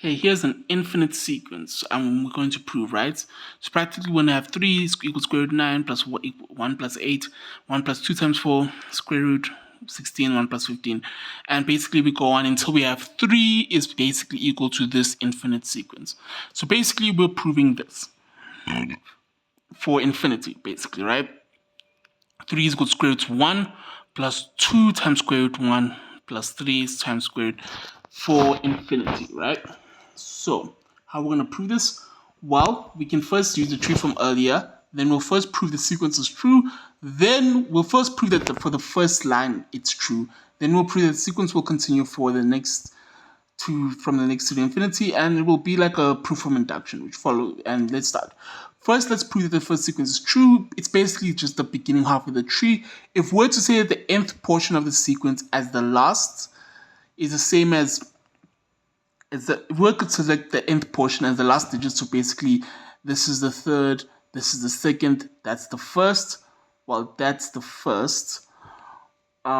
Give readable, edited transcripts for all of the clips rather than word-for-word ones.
Hey, here's an infinite sequence and we're going to prove, right? So practically when I have 3 is equals square root 9 plus 1 plus 8, 1 plus 2 times 4, square root 16, 1 plus 15. And basically we go on until we have 3 is basically equal to this infinite sequence. So basically we're proving this for infinity, basically, right? 3 is equal to square root 1 plus 2 times square root 1 plus 3 times square root for infinity, right? So, how we're going to prove this? Well, we can first use the tree from earlier, then we'll first prove the sequence is true, then we'll first prove that for the first line it's true, then we'll prove that the sequence will continue for the next from the next to infinity, and it will be like a proof from induction which follow. And let's start. First, let's prove that the first sequence is true. It's basically just the beginning half of the tree. If we're to say that the nth portion of the sequence as the last is the same as if we could select the nth portion as the last digit, so basically this is the third, this is the second, that's the first. Well, that's the first. We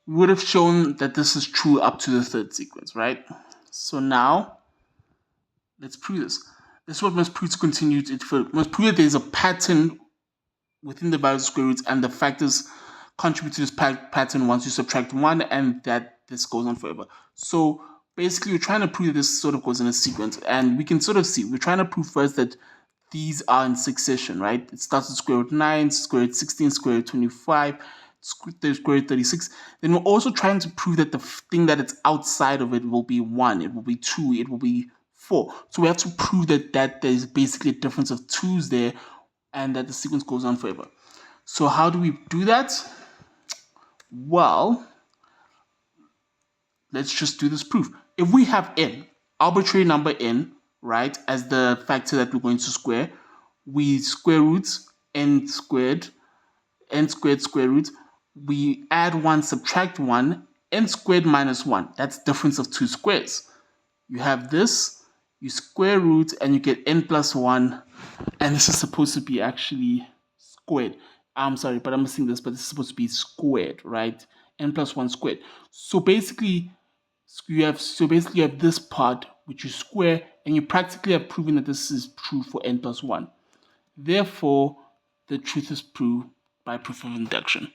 would have shown that this is true up to the third sequence, right? So now let's prove this. This is what must prove to continue. It must prove that there is a pattern within the various square roots, and the factors contribute to this pattern once you subtract one, and that this goes on forever. So basically, we're trying to prove that this sort of goes in a sequence, and we can sort of see. We're trying to prove first that these are in succession, right? It starts with square root 9, square root 16, square root 25, square root 36. Then we're also trying to prove that the thing that it's outside of it will be 1, it will be 2, it will be 4. So we have to prove that there's basically a difference of 2's there, and that the sequence goes on forever. So how do we do that? Well, let's just do this proof. If we have n, arbitrary number n, right, as the factor that we're going to square, we square root n squared square root, we add 1, subtract 1, n squared minus 1. That's difference of 2 squares. You have this, you square root, and you get n plus 1, and this is supposed to be actually squared. I'm sorry, but I'm missing this, but this is supposed to be squared, right? N plus 1 squared. So basically, you have this part which you square, and you practically have proven that this is true for n plus 1. Therefore, the truth is proved by proof of induction.